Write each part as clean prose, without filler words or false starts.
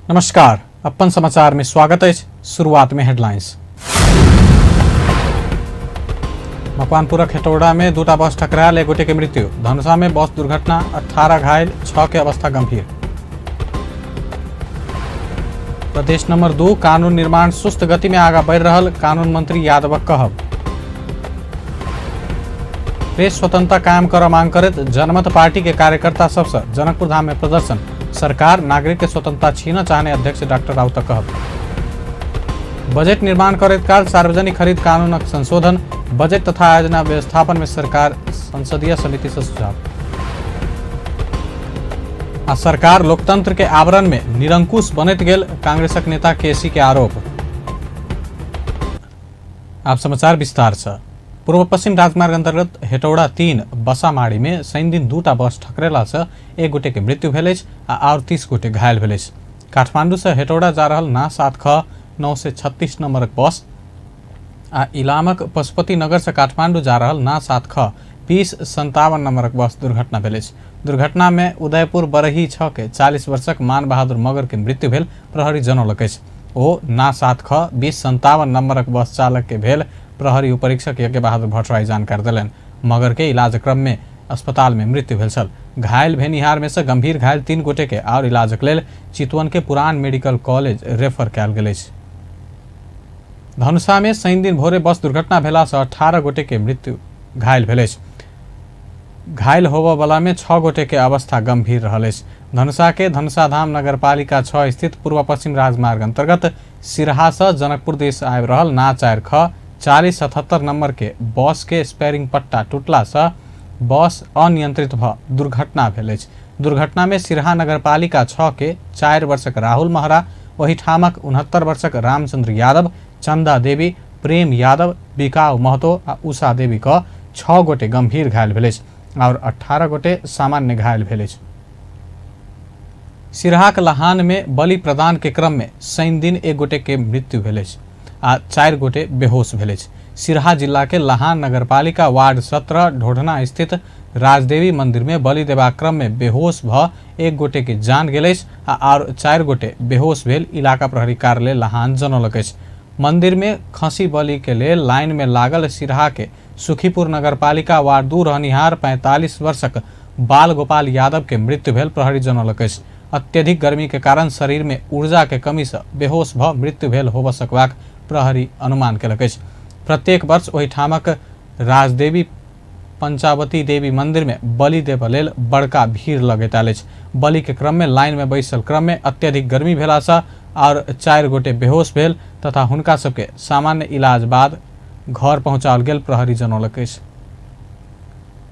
नमस्कार, अपन समाचार में स्वागत है। शुरुआत में हेडलाइंस। मकवानपुर हेटौड़ा में दूटा बस टकरायल, 1 गोटे के मृत्यु। धनुषा में बस दुर्घटना, 18 घायल, 6 के अवस्था गंभीर। प्रदेश नंबर 2 कानून निर्माण सुस्त गति में आगा बढ़ रहल, कानून मंत्री यादव कहब। प्रेस स्वतंत्रता कायम कर मांग करत जनमत पार्टी के कार्यकर्ता सबसे जनकपुर धाम में प्रदर्शन। सरकार नागरिक के स्वतंत्रता छीन चाहने अध्यक्ष डॉक्टर राउत कहब। बजट निर्माण करत काल सार्वजनिक खरीद कानून संशोधन, बजट तथा आयोजना व्यवस्थापन में सरकार संसदीय समिति से सुझाव। सरकार लोकतंत्र के आवरण में निरंकुश बनत गेल, कांग्रेसक नेता केसी के आरोप। आप समाचार विस्तार से। पूर्व पश्चिम राजमार्ग अंतर्गत हेटौड़ा 3 बसामाड़ी में शनि दिन दूटा बस ठकरेला से 1 गोटे के मृत्यु भेल और 30 गोटे घायल भेल। काठमांडू से हेटौड़ा जा रहल ना 7ख936 नंबरक बस आ इलामक पशुपति नगर से काठमांडू जा रहल ना 7ख2057 नंबरक बस दुर्घटना भेल। दुर्घटना में उदयपुर बरही 6 के 40 वर्षक मान बहादुर मगर के मृत्यु भेल, प्रहरी जनौलक। ओ ना 7ख2057 नंबरक बस चालक के भेल, प्रहरी उपरीक्षक यज्ञ बहादुर भट्टराई जानकारी दिलन। मगर के इलाज क्रम में अस्पताल में मृत्यु भेल छल। घायल भेनिहार में से गंभीर घायल 3 गोटे के और इलाजक लेल चितवन के पुरान मेडिकल कॉलेज रेफर कयल गेल। धनुषा में शनि दिन भोरे बस दुर्घटना भेला से 18 गोटे के मृत्यु घायल भेल। घायल होबय वाला में 6 गोटे के अवस्था गंभीर रहल। धनुषा के धनुषा धाम नगरपालिका 6 स्थित पूर्व पश्चिम राजमार्ग अंतर्गत सिरहा से जनकपुर देश आबि रहल ना 4ख4077 नंबर के बस के स्पेयरिंग पट्टा टूटला से बस अनियंत्रित भ दुर्घटना भेल। दुर्घटना में सिरहा नगरपालिका 6 के 4 वर्षक राहुल महरा, वही ठामक 69 वर्षक रामचंद्र यादव, चंदा देवी, प्रेम यादव, बिकाऊ महतो आ उषा देवी का 6 गोटे गंभीर घायल भेल और 18 गोटे सामान्य घायल भेल। सिरहाक लहान में बलि प्रदान के क्रम में शनि दिन 1 गोटे के मृत्यु भेल आ 4 गोटे बेहोश भेल। सिरहा जिला के लहान नगरपालिका वार्ड 17 ढोढना स्थित राजदेवी मंदिर में बलि देवा क्रम में बेहोश भ 1 गोटे के जान गेल और 4 गोटे बेहोश भेल, इलाका प्रहरी कार्यालय लहान जनौलक। मंदिर में खसी बलि के लिए लाइन में लागल सिरहा के सुखीपुर नगरपालिका वार्ड 2 रहनिहार 45 वर्षक बाल गोपाल यादव के मृत्यु भेल, प्रहरी जनौलक। अत्यधिक गर्मी के कारण शरीर में ऊर्जा के कमी से बेहोश भ मृत्यु भेल होब सकबाक प्रहरी अनुमान केलक। प्रत्येक वर्ष वही ठामक राजदेवी पंचावती देवी मंदिर में बलि देबा लेल बड़का भीड़ लगैत आयल। बलि के क्रम में लाइन में बैसल क्रम में अत्यधिक गर्मी भेला से और 4 गोटे बेहोश भेल तथा हुनका सबके सामान्य इलाज बाद घर पहुंचाओल गेल, प्रहरी जनौलक।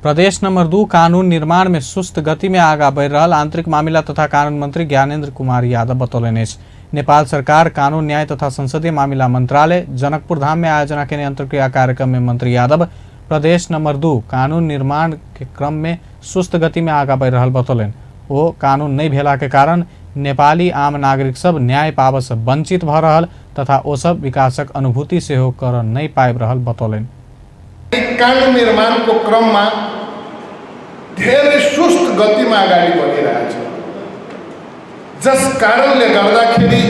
प्रदेश नंबर 2 कानून निर्माण में सुस्त गति में आगा बढ़ रहल, आंतरिक मामला तथा कानून मंत्री ज्ञानेन्द्र कुमार यादव बतौलन। नेपाल सरकार कानून न्याय तथा संसदीय मामला मंत्रालय जनकपुर धाम में आयोजना के अंतर्क्रिया कार्यक्रम में मंत्री यादव प्रदेश नंबर 2 कानून निर्माण के क्रम में सुस्त गति में आगा बढ़ रहल बतौलन। वो कानून नहीं भेला के कारण नेपाली आम नागरिक सब न्याय पाब से वंचित भ रहल तथा ओ सब विकासक अनुभूति से हो कर नहीं पाइब रहल बतौलन। कानून निर्माण को क्रम में धेरै सुस्त गति में अगाडि बढ़िरहेछ, जस कारणले गर्दाखेरि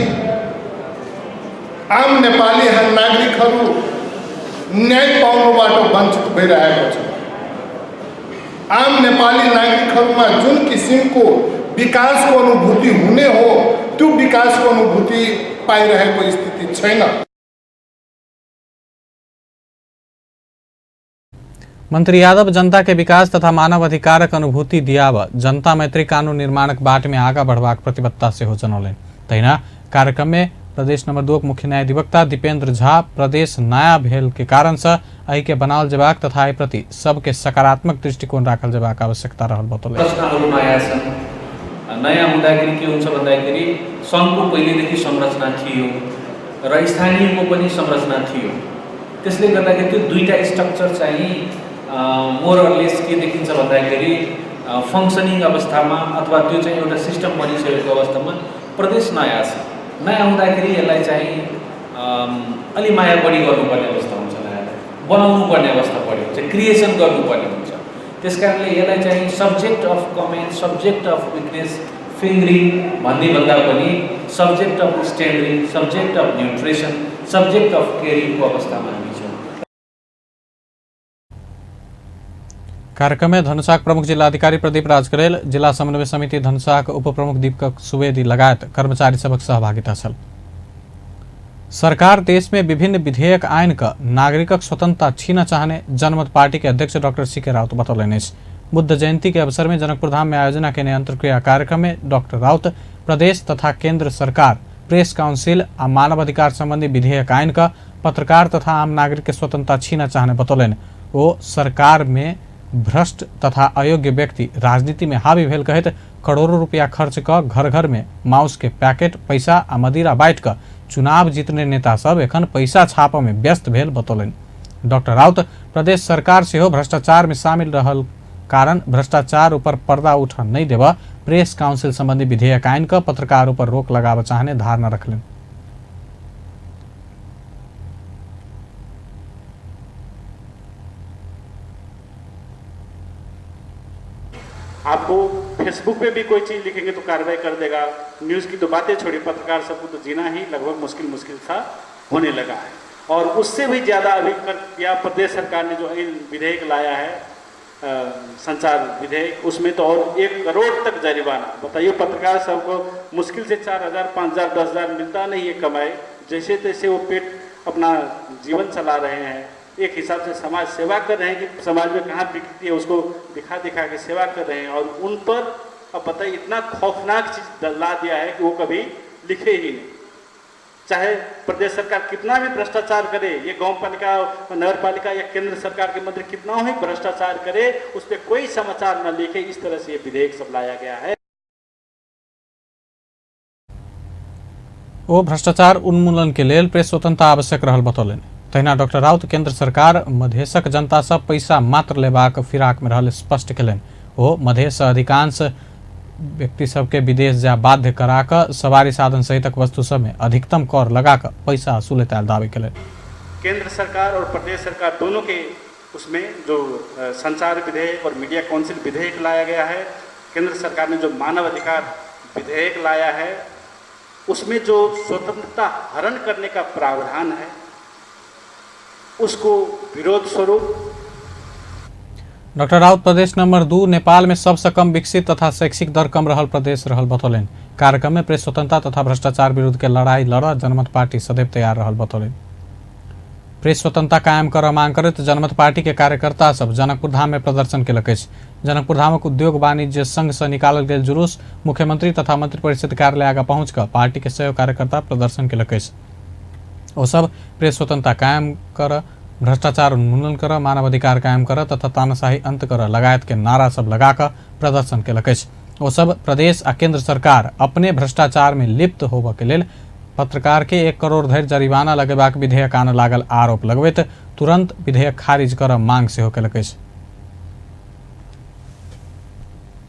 आम नेपाली नागरिकहरू न्याय पाउनबाट वञ्चित भइरहेको छ। आम नेपाली नागरिकहरूमा जुन किसिमको विकासको अनुभूति हुने हो त्यो विकासको अनुभूति पाइरहेको स्थिति छैन। मंत्री यादव जनता के विकास तथा मानव अधिकारक अनुभूति दियाब जनता मैत्री कानून निर्माणक बाट में आगा बढ़वाक प्रतिबद्धता से हो जनौलन। तहिना कार्यक्रम में प्रदेश नंबर 2 मुख्य न्यायाधिवक्ता दीपेंद्र झा प्रदेश नया भेल के कारण से एहि के बनाओल जेबाक तथा एहि प्रति सबके सकारात्मक दृष्टिकोण राखल जेबाक आवश्यकता रहल बतौलन। प्रश्नहरू नयाँ छन्। नयाँ हुँदाखेरि के हुन्छ भन्दाखेरि सङ्घको पहिलेदेखि संरचना थियो र स्थानीयको पनि संरचना थियो। त्यसले गर्दाखेरि त्यो दुईटा स्ट्रक्चर चाहिँ मोर अर लेस के देखिन्छ भन्दाखेरि फङ्सनिङ अवस्थामा अथवा त्यो चाहिँ एउटा सिस्टम बनिसकेको अवस्थामा प्रदेश नयाँ छ। नयाँ हुँदाखेरि यसलाई चाहिँ अलि माया बढी गर्नुपर्ने अवस्था हुन्छ, बनाउनु पर्ने अवस्था बढी हुन्छ, क्रिएसन गर्नुपर्ने हुन्छ। त्यसकारणले यसलाई चाहिँ subject of comment, subject of weakness, fingering भन्ने भन्दा पनि सब्जेक्ट अफ स्ट्यान्डरिङ, subject of nutrition, subject of केयरिङको अवस्थामा हामी छौँ। कार्यक्रम में धनुषाक प्रमुख जिल्लाधिकारी प्रदीप राज करेल, जिला समन्वय समिति धनुषाक उपप्रमुख दीपक सुवेदी लगायत कर्मचारी सबक सहभागिता छल। सरकार देश में विभिन्न विधेयक आइन का नागरिकक स्वतंत्रता छीन चाहने जनमत पार्टी के अध्यक्ष डॉक्टर सीके राउत बतौलनि। बुद्ध जयंती के अवसर में जनकपुर धाम में आयोजना के अंतर्क्रिया कार्यक्रम में डॉक्टर राउत प्रदेश तथा केंद्र सरकार, प्रेस काउंसिल आ मानव अधिकार संबंधी विधेयक आइन का पत्रकार तथा आम नागरिक के स्वतंत्रता छीन चाहने बतौलनि। वो सरकार में भ्रष्ट तथा अयोग्य व्यक्ति राजनीति में हावी भेल कहत करोड़ों रुपया खर्च कर घर घर में माउस के पैकेट, पैसा आ मदिरा बांट कर चुनाव जीतने नेता सब एखन पैसा छाप में व्यस्त भेल बतौलनि। डॉक्टर राउत प्रदेश सरकार सेहो भ्रष्टाचार में शामिल रहल कारण भ्रष्टाचार ऊपर पर्दा उठा नहीं देवा प्रेस काउंसिल संबंधी विधेयक आइन का पत्रकारों पर रोक लगाव चाहने धारणा रखलें। आपको फेसबुक पे भी कोई चीज़ लिखेंगे तो कार्रवाई कर देगा। न्यूज़ की तो बातें छोड़ी, पत्रकार सबको तो जीना ही लगभग मुश्किल सा होने लगा है। और उससे भी ज़्यादा अभी या प्रदेश सरकार ने जो विधेयक लाया है संचार विधेयक, उसमें तो और 1 करोड़ तक जरिमाना। बताइए, पत्रकार सबको मुश्किल से 4,000, 5,000, 10,000 मिलता नहीं है कमाए, जैसे तैसे वो पेट अपना जीवन चला रहे हैं। एक हिसाब से समाज सेवा कर रहे हैं कि समाज में कहाँ बिकती है उसको दिखा के सेवा कर रहे हैं। और उन पर अब बताइए इतना खौफनाक चीज़ ला दिया है कि वो कभी लिखे ही नहीं। चाहे प्रदेश सरकार कितना भी भ्रष्टाचार करे, ये गांव पालिका, नगर पालिका या केंद्र सरकार के मंत्री कितना ही भ्रष्टाचार करे, उस पर कोई समाचार न लिखे। इस तरह से ये विधेयक सब लाया गया है। वो भ्रष्टाचार उन्मूलन के लिए प्रेस स्वतंत्रता आवश्यक रहल बतौलनि। तहिना डॉक्टर राउत केंद्र सरकार मधेशक जनता सब पैसा मात्र लेबाक फिराक में रहल स्पष्ट कयलनि। वो मधेश अधिकांश व्यक्ति सबके विदेश जाय बाध्य करा कर सवारी साधन सहितक वस्तु सब में अधिकतम कर लगा कर पैसा वसूलत दावे कयलनि। केंद्र सरकार और प्रदेश सरकार दोनों के उसमें जो संचार विधेयक और मीडिया काउंसिल विधेयक लाया गया है, केंद्र सरकार ने जो मानव अधिकार विधेयक लाया है, उसमें जो स्वतंत्रता हरण करने का प्रावधान है, उसको विरोध स्वरूप डॉक्टर राउत प्रदेश नंबर 2 नेपाल में सबसे कम विकसित तथा शैक्षिक दर कम रहल प्रदेश रहल बतौलनि। कार्यक्रम में प्रेस स्वतंत्रता तथा भ्रष्टाचार विरुद्ध के लड़ाई लड़ जनमत पार्टी सदैव तैयार रहल बतौलनि। प्रेस स्वतंत्रता कायम कर मांग करत जनमत पार्टी के कार्यकर्ता सब जनकपुर धाम में प्रदर्शन केलक। जनकपुर धामक उद्योग वाणिज्य संघ से निकालल गेल जुलूस मुख्यमंत्री तथा मंत्री परिषद कार्यालय आगा पहुंच कर पार्टी के सहयोग कार्यकर्ता प्रदर्शन केलक। वो सब प्रेस स्वतंत्रता कायम कर, भ्रष्टाचार उन्मूलन कर, मानवाधिकार कायम कर तथा तानाशाही अंत कर लगायत के नारा सब लगाकर प्रदर्शन केलक। वो सब प्रदेश आ केंद्र सरकार अपने भ्रष्टाचार में लिप्त होबऽ के लेल पत्रकार के 1 करोड़ धरि जरिमाना लगेबाक विधेयक आने लागल आरोप लगबैत तुरंत विधेयक खारिज कर मांग सेहो केलक।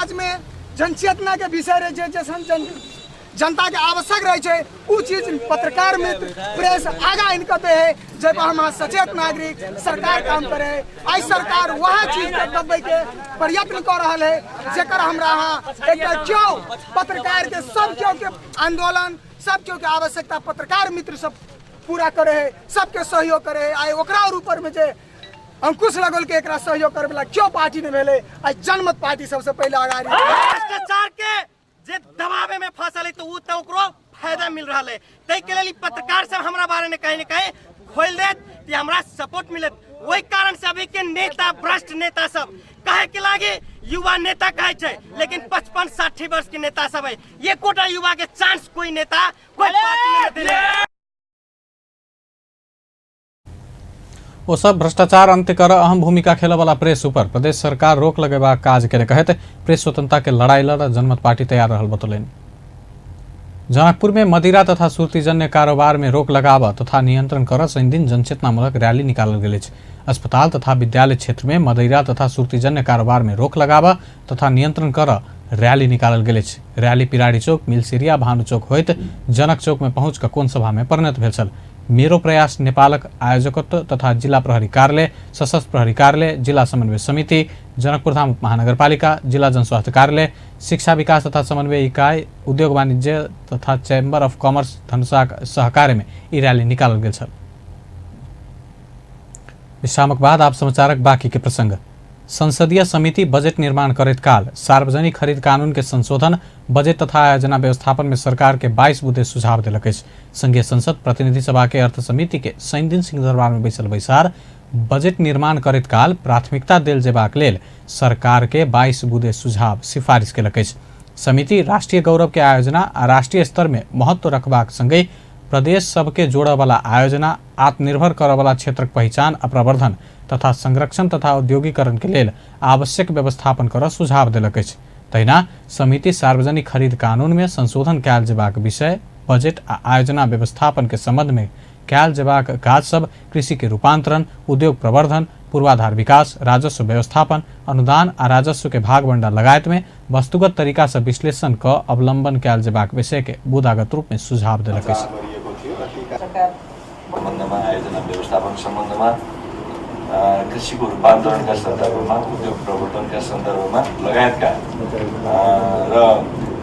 आज में जनचेतना के विषय रहे जनता के आवश्यक रहे उ चीज पत्रकार मित्र प्रेस आगा इनका दे है, जब हम सचेत नागरिक सरकार काम करे। आई सरकार वह चीज के दबे के प्रयत्न कर रहा है जेकर हमरा एक क्यों पत्रकार के सब क्यों के आंदोलन, सब क्यों के आवश्यकता पत्रकार मित्र सब पूरा करे है, सबके सहयोग करे है। आई ओकरा ऊपर में जे अंकुश लगल के एकरा सहयोग करे वाला क्यों पार्टी ने भेले। आई जनमत पार्टी सबसे पहले आगाड़ी भ्रष्टाचार के जे दबावे में फंसल है तो उ तो ओकरो फायदा मिल रहा है। तै के लिए पत्रकार सब हमरा बारे में कहीं न कहीं खोल देत कि हमरा सपोर्ट मिलत। वही कारण से अभी के नेता, भ्रष्ट नेता सब कहे के लागे युवा नेता कहे छे, लेकिन 55-60 वर्ष के नेता सब है। ये कोटा युवा के चांस कोई नेता कोई पार्टी में नहीं दे। वो सब भ्रष्टाचार अंत्य कर अहम भूमिका खेले वाला प्रेस ऊपर प्रदेश सरकार रोक लगेबा काज करे कहते प्रेस स्वतंत्रता के लड़ाई लड़ जनमत पार्टी तैयार रहल बतौलनि। जनकपुर में मदिरा तथा सुर्तीजन्य कारोबार में रोक लगाव तथा नियंत्रण कर शनि दिन जनचेतनामूलक रैली निकालल गेल। अस्पताल तथा विद्यालय क्षेत्र में मदिरा तथा सुर्तीजन्य कारोबार में रोक लगाव तथा नियंत्रण कर रैली निकालल गेल। रैली पिराड़ी चौक, मिलसिरिया, भानु चौक होइत जनक चौक में पहुंच कर कोन सभा में परिणत भेल छल। मेरो प्रयास नेपालक आयोजकत्व तथा जिल्ला प्रहरी कार्यालय, सशस्त्र प्रहरी कार्यालय, जिल्ला समन्वय समिति, जनकपुरधाम महानगरपालिका, जिल्ला जनस्वास्थ्य कार्यालय, शिक्षा विकास तथा समन्वय इकाई, उद्योग वाणिज्य तथा चैम्बर अफ कमर्स धनुषाक सहकार्य में यी रैली निकालल गेल छल। विश्रामक बाद आप समाचारक बाकी के प्रसंग। संसदीय समिति बजट निर्माण करत काल सार्वजनिक खरीद कानून के संशोधन, बजट तथा आयोजना व्यवस्थापन में सरकार के 22 बुद्धे सुझाव दिलक। संघीय संसद प्रतिनिधि सभा के अर्थ समिति के 3 दिन सिंहदरबार में बैसल बैसार बजट निर्माण करत काल प्राथमिकता देल जेबाक लेल सरकार के 22 बुद्धे सुझाव सिफारिश केलक। समिति राष्ट्रीय गौरव के आयोजना आ राष्ट्रीय स्तर में महत्व रखबाक संगे प्रदेश सबके जोड़ वाला आयोजना, आत्मनिर्भर कर वाला क्षेत्रक पहचान आ प्रवर्धन तथा संरक्षण तथा औद्योगिकरण के लेल आवश्यक व्यवस्थापन कर सुझाव दिलक। तहिना समिति सार्वजनिक खरीद कानून में संशोधन कयल जेबाक विषय, बजट आ आयोजना व्यवस्थापन के संबंध में कयल जेबाक काज सब, कृषि के रूपांतरण, उद्योग प्रवर्धन, पूर्वाधार विकास, राजस्व व्यवस्थापन, अनुदान आ राजस्व के भागवंडा लगायत में वस्तुगत तरीका से विश्लेषण क अवलंबन कयल जेबाक विषय के बुदागत रूप में सुझाव दिलक। सम्बन्धमा, आयोजना व्यवस्थापन सम्बन्धमा, कृषिको रूपान्तरणका सन्दर्भमा, उद्योग प्रवर्धनका सन्दर्भमा लगायतका र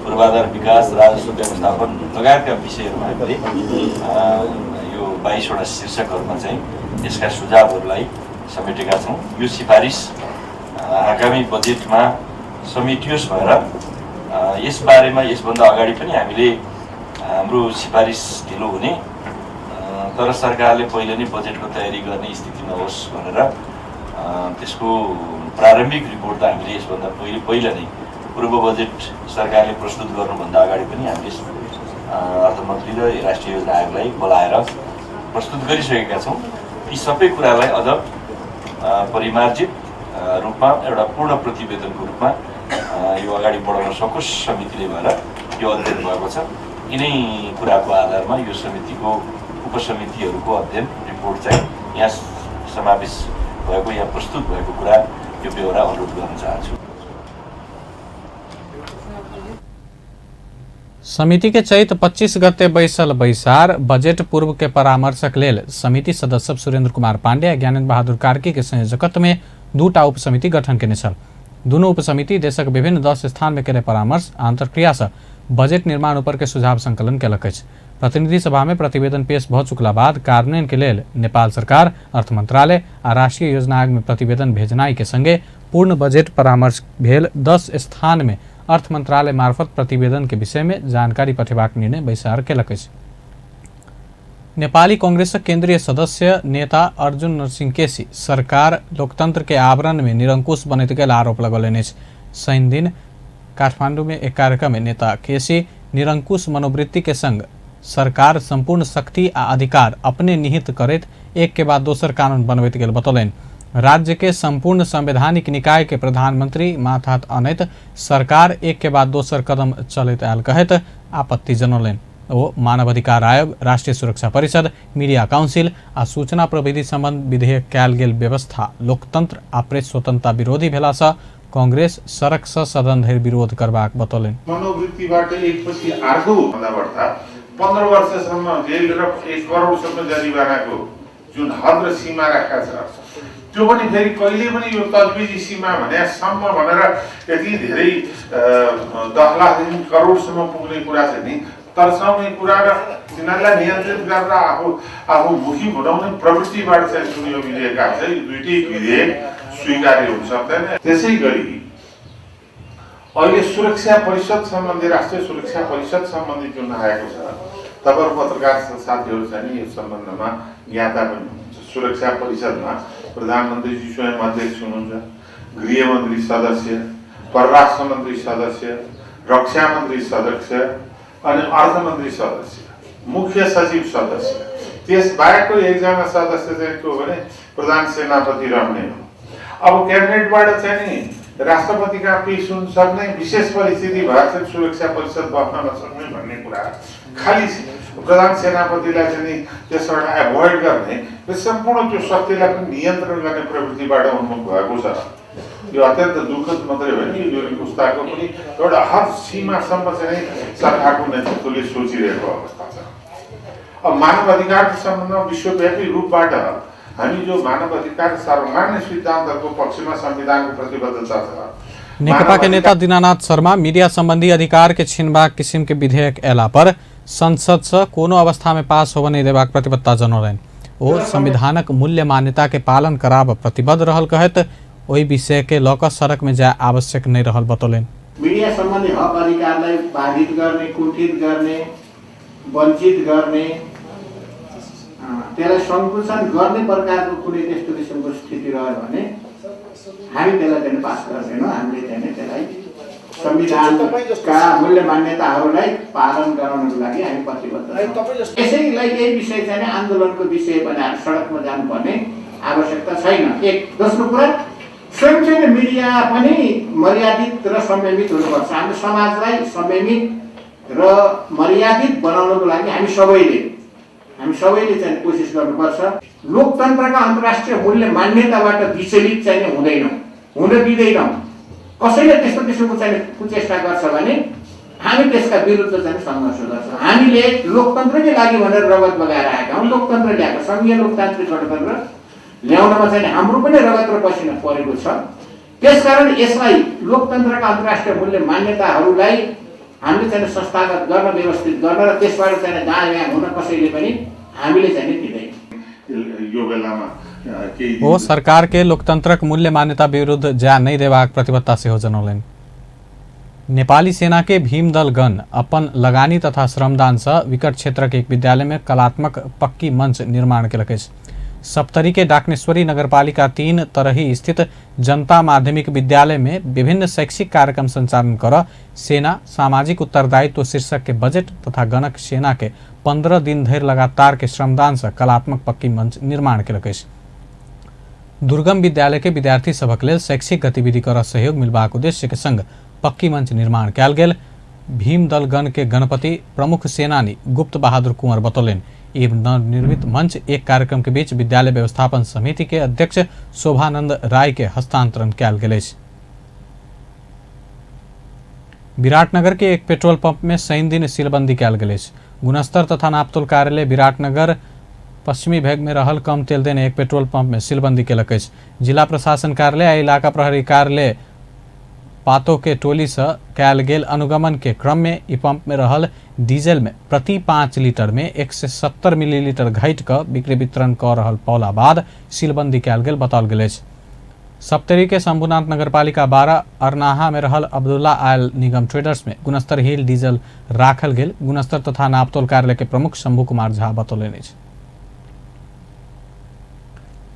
पूर्वाधार विकास, राजस्व व्यवस्थापन लगायतका विषयहरूमा हामीले यो 22वटा शीर्षकहरूमा चाहिँ यसका सुझावहरूलाई समेटेका छौँ। यो सिफारिस आगामी बजेटमा समेटियोस् भनेर यसबारेमा यसभन्दा अगाडि पनि हामीले हाम्रो सिफारिस ढिलो हुने तर सरकारले पहिले नै बजेटको तयारी गर्ने स्थिति नहोस् भनेर त्यसको प्रारम्भिक रिपोर्ट त हामीले यसभन्दा पहिला नै पूर्व बजेट सरकारले प्रस्तुत गर्नुभन्दा अगाडि पनि हामीले अर्थमन्त्री र राष्ट्रिय योजना आयोगलाई बोलाएर प्रस्तुत गरिसकेका छौँ। यी सबै कुरालाई अझ परिमार्जित रूपमा एउटा पूर्ण प्रतिवेदनको रूपमा यो अगाडि बढाउन सकोस् समितिले भएर यो अध्ययन भएको छ। यिनै कुराको आधारमा यो समितिको उपसमितिहरूको अध्ययन रिपोर्ट चाहिँ यहाँ समावेश भएको या प्रस्तुत भएको कुरा यो बेहोरा अनुरोध गर्न चाहन्छु। समिति के चैत 25 गते बैसल बैसार बजट पूर्व के परामर्शक लेल समिति सदस्य सुरेंद्र कुमार पांडे, ज्ञानेन्द्र बहादुर कार्की के संयोजकत्व में 2टा उपसमिति गठन केने छल। दुनू उपसमिति देशक विभिन्न 10 स्थान में केने परामर्श आंतरक्रिया से बजट निर्माण ऊपर के सुझाव संकलन केलक। प्रतिनिधि सभा में प्रतिवेदन पेश भ चुकला बाद कार्यान्वयन के लेल नेपाल सरकार, अर्थ मंत्रालय आ राष्ट्रीय योजना आयोग में प्रतिवेदन भेजनाई के संगे पूर्ण बजट परामर्श भेल 10 स्थान में अर्थ मंत्रालय मार्फत प्रतिवेदन के विषय में जानकारी पठेबाक निर्णय बैसार केलक। नेपाली कांग्रेस केंद्रीय सदस्य नेता अर्जुन नरसिंह केसी सरकार लोकतंत्र के आवरण में निरंकुश बनैत गेल आरोप लगौलनि। शनि दिन काठमांडू में एक कार्यक्रम में नेता केसी निरंकुश मनोवृत्ति के संग सरकार संपूर्ण शक्ति आ अधिकार अपने निहित करैत एक के बाद दोसर कानून बनबैत गेल बतौलनि। राज्य के संपूर्ण संवैधानिक निकाय के प्रधानमंत्री माथ हाथ अनैत सरकार एक के बाद दोसर कदम चलैत आयल कहैत आपत्ति जनौलनि। ओ मानवाधिकार आयोग, राष्ट्रीय सुरक्षा परिषद, मीडिया काउंसिल आ सूचना प्रविधि संबंध विधेयक कयल गेल व्यवस्था लोकतंत्र आ प्रेस स्वतंत्रता विरोधी भेला से कांग्रेस सड़क से सदन धरि विरोध करबाक बतौलनि। मनोवृत्तिबाट एकपछि अर्को भन्दा बढ्ता 15 वर्षसम्म जेल र 1 करोडसम्म जरिवानाको जुन हद र सीमा राखेका छ त्यो पनि फेरि कहिले पनि यो तजविजी सीमा भनेसम्म भनेर यति धेरै 10 लाखदेखि करोडसम्म पुग्ने कुरा छ नि तर्साउने कुरा र तिनीहरूलाई नियन्त्रित गरेर आफू मुखी बनाउने प्रवृत्तिबाट चाहिँ जुन यो विधेयक आएको छ, दुईटै विधेयक स्वीकार्य हुन सक्दैन। त्यसै गरी अहिले सुरक्षा परिषद सम्बन्धी, राष्ट्रिय सुरक्षा परिषद सम्बन्धी जुन आएको छ, तपाईहरु पत्रकार साथीहरु चाहिँ यस सम्बन्धमा ज्ञाता पनि हुनुहुन्छ। सुरक्षा परिषदमा प्रधानमन्त्रीजी स्वयं अध्यक्ष हुनुहुन्छ, गृहमन्त्री सदस्य, परराष्ट्र मन्त्री सदस्य, रक्षा मन्त्री सदस्य अनि अर्थमन्त्री सदस्य, मुख्य सचिव सदस्य, त्यसबाहेकको एकजना सदस्य चाहिँ को भने प्रधान सेनापति रहने हो। अब क्याबिनेटबाट चाहिँ नि राष्ट्रपतिका पेश हुन सक्ने विशेष परिस्थिति भएर चाहिँ सुरक्षा परिषद बस्न नसक्ने भन्ने कुरा खाली प्रधान सेनापतिलाई चाहिँ त्यसबाट एभोइड गर्ने र सम्पूर्ण त्यो शक्तिलाई पनि नियन्त्रण गर्ने प्रवृत्तिबाट उन्मुख भएको छ। यो अत्यन्त दुःखद मात्रै होइन, यो पुस्ताको पनि एउटा हद सीमासम्म चाहिँ सरकारको नेतृत्वले सोचिरहेको अवस्था छ। अब मानव अधिकारको सम्बन्धमा विश्वव्यापी रूपबाट हामी जो मानव अधिकार सर्वमान्य सिद्धान्तको पक्षमा संविधानको प्रतिबद्धता छ। नेकपा के नेता दीनानाथ शर्मा मीडिया संबंधी अधिकार के छिनबाक किसिम के विधेयक एला पर संसद से कोनो अवस्था में पास होबे नहीं देबाक प्रतिबद्धता जनौलनि। ओ संविधानक मूल्य मान्यता के पालन कराब प्रतिबद्ध रहल कहत ओहि विषय के लक सड़क में जाय आवश्यक नहीं रहल बतौलनि। मीडिया सम्बन्धी हक अधिकारलाई बाधित गर्ने, कुण्ठित गर्ने, वञ्चित गर्ने, त्यसलाई सङ्कुचन गर्ने प्रकारको कुनै त्यस्तो किसिमको स्थिति रह्यो भने हामी त्यसलाई चाहिँ पास गर्दैनौँ। हामीले चाहिँ त्यसलाई संविधानका मूल्य मान्यताहरूलाई पालन गराउनको लागि हामी प्रतिबद्ध छौँ। यसैलाई यही विषय चाहिँ आन्दोलनको विषय बनाएर सडकमा जानुपर्ने आवश्यकता छैन। एक दोस्रो कुरा, स्वयं चाहिँ मिडिया पनि मर्यादित र संयमित हुनुपर्छ। हाम्रो समाजलाई संयमित र मर्यादित बनाउनको लागि हामी सबैले चाहिँ कोसिस गर्नुपर्छ। लोकतन्त्रका अन्तर्राष्ट्रिय मूल्य मान्यताबाट विचलित चाहिँ हुन दिँदैनौँ। कसैले त्यस्तो किसिमको चाहिँ कुचेष्टा गर्छ भने हामी त्यसका विरुद्ध चाहिँ सङ्घर्ष गर्छौँ। हामीले लोकतन्त्रकै लागि भनेर रगत बगाएर आएका हौँ। लोकतन्त्र ल्याएको, सङ्घीय लोकतान्त्रिक गणतन्त्र ल्याउनमा चाहिँ हाम्रो पनि रगत र पसिना परेको छ। त्यसकारण यसलाई लोकतन्त्रका अन्तर्राष्ट्रिय मूल्य मान्यताहरूलाई हामीले चाहिँ संस्थागत गर्न, व्यवस्थित गर्न र त्यसबाट चाहिँ दायाँ हुन कसैले पनि हामीले चाहिँ दिँदैन। यो बेलामा ओ सरकार के लोकतंत्रक मूल्य मान्यता विरुद्ध जा नहीं देबाक प्रतिबद्धता से हो जनौलनि। नेपाली सेना के भीमदल गण अपन लगानी तथा श्रमदान से विकट क्षेत्र के एक विद्यालय में कलात्मक पक्की मंच निर्माण केलक। सप्तरी के डाकनेश्वरी नगरपालिका 3 तरही स्थित जनता माध्यमिक विद्यालय में विभिन्न शैक्षिक कार्यक्रम संचालन कर सेना सामाजिक उत्तरदायित्व शीर्षक के बजट तथा गणक सेना के 15 दिन धरि लगातार के श्रमदान से कलात्मक पक्की मंच निर्माण केलक। दुर्गम विद्यालय के विद्यार्थी सभक लेल शैक्षिक गतिविधि कर सहयोग मिलबाक उद्देश्य के संग पक्की मंच निर्माण कयल गेल। भीमदल गण के गणपति प्रमुख सेनानी गुप्त बहादुर कुंवर बतौलनि। ई नवनिर्मित मंच एक कार्यक्रम के बीच विद्यालय व्यवस्थापन समिति के अध्यक्ष शोभानंद राय के हस्तांतरण कयल गेल। विराटनगर के एक पेट्रोल पंप में शनि दिन सीलबंदी कयल गेल। गुणस्तर तथा नापतोल कार्यालय विराटनगर पश्चिमी भेग में रहल कम तेल देने एक पेट्रोल पंप में सीलबंदी केलक। जिला प्रशासन कार्यालय आ इलाका प्रहरी कार्यालय पातो के टोली से कयल गेल अनुगमन के क्रम में ई पंप में रहल डीजल में प्रति 5 लीटर में 170 मिलीलीटर घट कर बिक्री वितरण कर रहल पौला बाद सीलबंदी कयल गेल बताओल गेल। सप्तरी के शंभुनाथ नगरपालिका 12 अरनाहा में रहल अब्दुल्ला आयल निगम ट्रेडर्स में गुणस्तर हिल डीजल राखल गेल। गुणस्तर तथा नापतोल कार्यालय के प्रमुख शंभु कुमार झा बतौलनि।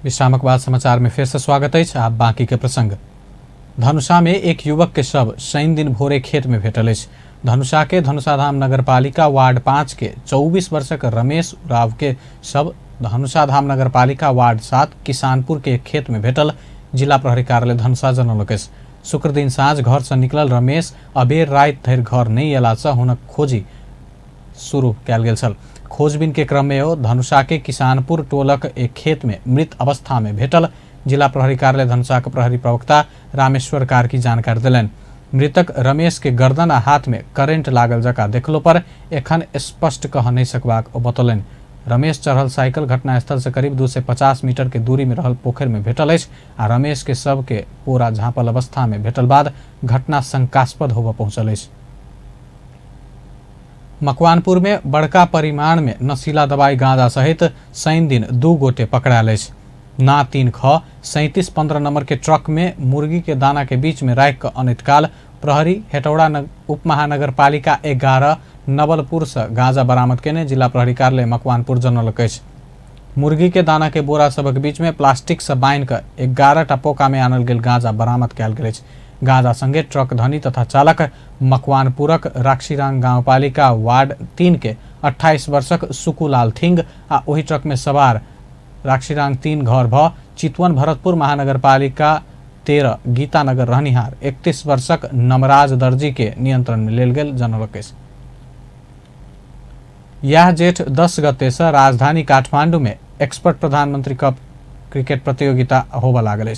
विश्रामक बाद समाचार में फिर से स्वागत है। आप बाकी के प्रसंग। धनुषा में एक युवक के शव शनि दिन भोरे खेत में भेटल। धनुषा के धनुषाधाम नगरपालिका वार्ड 5 के 24 वर्षक रमेश उराव के शव धनुषाधाम नगरपालिका वार्ड 7 किसानपुर के एक खेत में भेटल। जिला प्रहरी कार्यालय धनुषा जनौलक। शुक्र दिन साँझ घर से निकलल रमेश अबेर रात धरि घर नहीं अयला से हुनक खोजी शुरू कयल गेल छल। खोजबीन के क्रम में धनुषा के किसानपुर टोलक एक खेत में मृत अवस्था में भेटल। जिला प्रहरी कार्यालय धनुषा के प्रहरी प्रवक्ता रामेश्वर कार्की जानकारी दिलन। मृतक रमेश के गर्दन आ हाथ में करेंट लागल जका देखलो पर एखन स्पष्ट कह नहीं सकबाक बतौलन। रमेश चढ़ल साइकिल घटनास्थल से करीब 250 मीटर के दूरी में रहल पोखर में भेटल आ रमेश के शव के पूरा झाँपल अवस्था में भेटल बाद घटना शंकास्पद होबऽ पहुंचल। मकवानपुर में बड़का परिमाण में नशीला दवाई गांजा सहित शनि दिन 2 गोटे पकड़ायल। ना 3 ख 3715 नंबर के ट्रक में मुर्गी के दाना के बीच में राख कर अनितकाल प्रहरी हेटौड़ा उप महानगर पालिका 11 नवलपुर से गांजा बरामद केने जिला प्रहरी कार्यालय मकवानपुर जनौलक। मुर्गी के दाना के बोरा सबक बीच में प्लास्टिक से बांध कर 11 टा पोका में आनल गेल गांजा बरामद कयल गेल। गांजा संगे ट्रक धनी तथा चालक मकवानपुरक राक्षीरांग गांवपालिका वार्ड 3 के 28 वर्षक सुकुलाल थिंग आ ओही ट्रक में सवार राक्षीरांग 3 घर भ चितवन भरतपुर महानगरपालिका 13 गीतानगर रहनिहार 31 वर्षक नमराज दर्जी के नियंत्रण में लेल गेल जनौलक। यह जेठ 10 गते से राजधानी काठमांडू में एक्सपर्ट प्रधानमंत्री कप क्रिकेट प्रतियोगिता होबऽ लागल।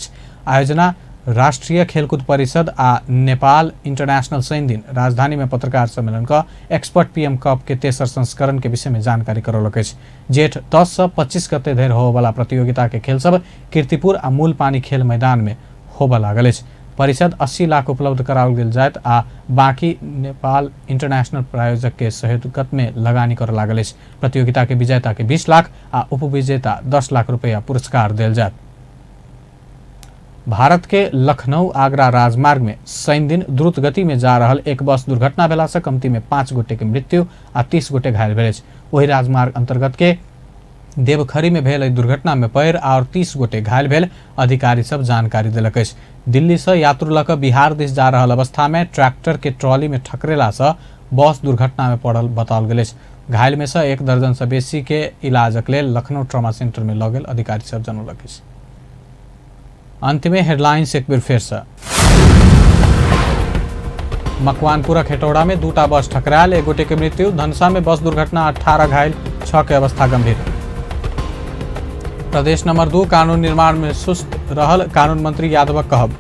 आयोजना राष्ट्रिय खेलकूद परिषद आ नेपाल इंटरनेशनल शनि दिन राजधानी में पत्रकार सम्मेलन का एक्सपर्ट पीएम कप के तेसर संस्करण के विषय में जानकारी करौलक अछि। जेठ 10 से 25 गते धरि होबला प्रतियोगिता के खेल सब कीर्तिपुर आ मूल पानी खेल मैदान में होबऽ लागल अछि। परिषद 80 लाख उपलब्ध कराओल गेल जायत आ बाकी नेपाल इंटरनेशनल प्रायोजक के सहयोगत में लगानी कर लागल अछि। प्रतियोगिता के विजेता के 20 लाख आ उपविजेता 10 लाख रुपया पुरस्कार देल जायत। भारत के लखनऊ आगरा राजमार्ग में शनि दिन द्रुत गति में जा रहल एक बस दुर्घटना भेला से कमती में 5 गोटे के मृत्यु आ 30 गोटे घायल भेल अछि। वही राजमार्ग अंतर्गत के देवखरी में भेल दुर्घटना में पैर और 30 गोटे घायल भेल अधिकारी सब जानकारी देलक अछि। दिल्ली से यात्रु लऽ कऽ बिहार दिस जा रहल अवस्था में ट्रैक्टर के ट्रॉली में ठकरेला से बस दुर्घटना में पड़ल बताओल गेल अछि। घायल में से 1 दर्जन से बेसी के इलाजक लेल लखनऊ ट्रॉमा सेंटर में लऽ गेल अधिकारी सब जनौलक अछि। अंत में हेडलाइंस एक बेर फेर से। मकवानपुरक हेटौड़ा में 2टा बस ठकरायल, 1 गोटे के मृत्यु। धनसा में बस दुर्घटना 18 घायल, 6 के अवस्था गंभीर। प्रदेश नंबर 2 कानून निर्माण में सुस्त रहल, कानून मंत्री यादवक कहब।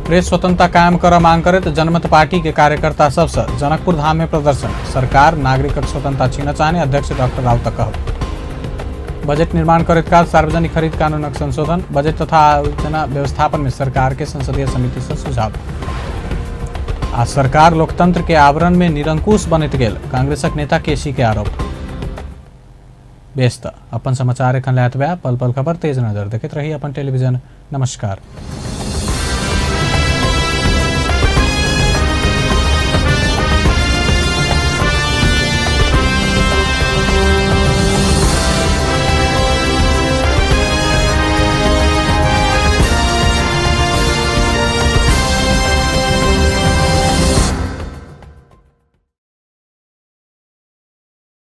प्रेस स्वतंत्रता कायम कर मांग करत जनमत पार्टी के कार्यकर्ता सबसे जनकपुर धाम में प्रदर्शन। सरकार नागरिकक स्वतंत्रता छीन चाहने अध्यक्ष डॉक्टर राउत कहब। बजट निर्माण करत काल सार्वजनिक खरीद कानूनक संशोधन, बजट तथा आयोजना व्यवस्थापन में सरकार के संसदीय समिति से सुझाव। आ सरकार लोकतंत्र के आवरण में निरंकुश बनत गेल, कांग्रेसक नेता केसी के आरोप। बेस्त अपन समाचार एखन लैत बा, पल पल खबर तेज नजर देखैत रही अपन टेलीविजन। नमस्कार।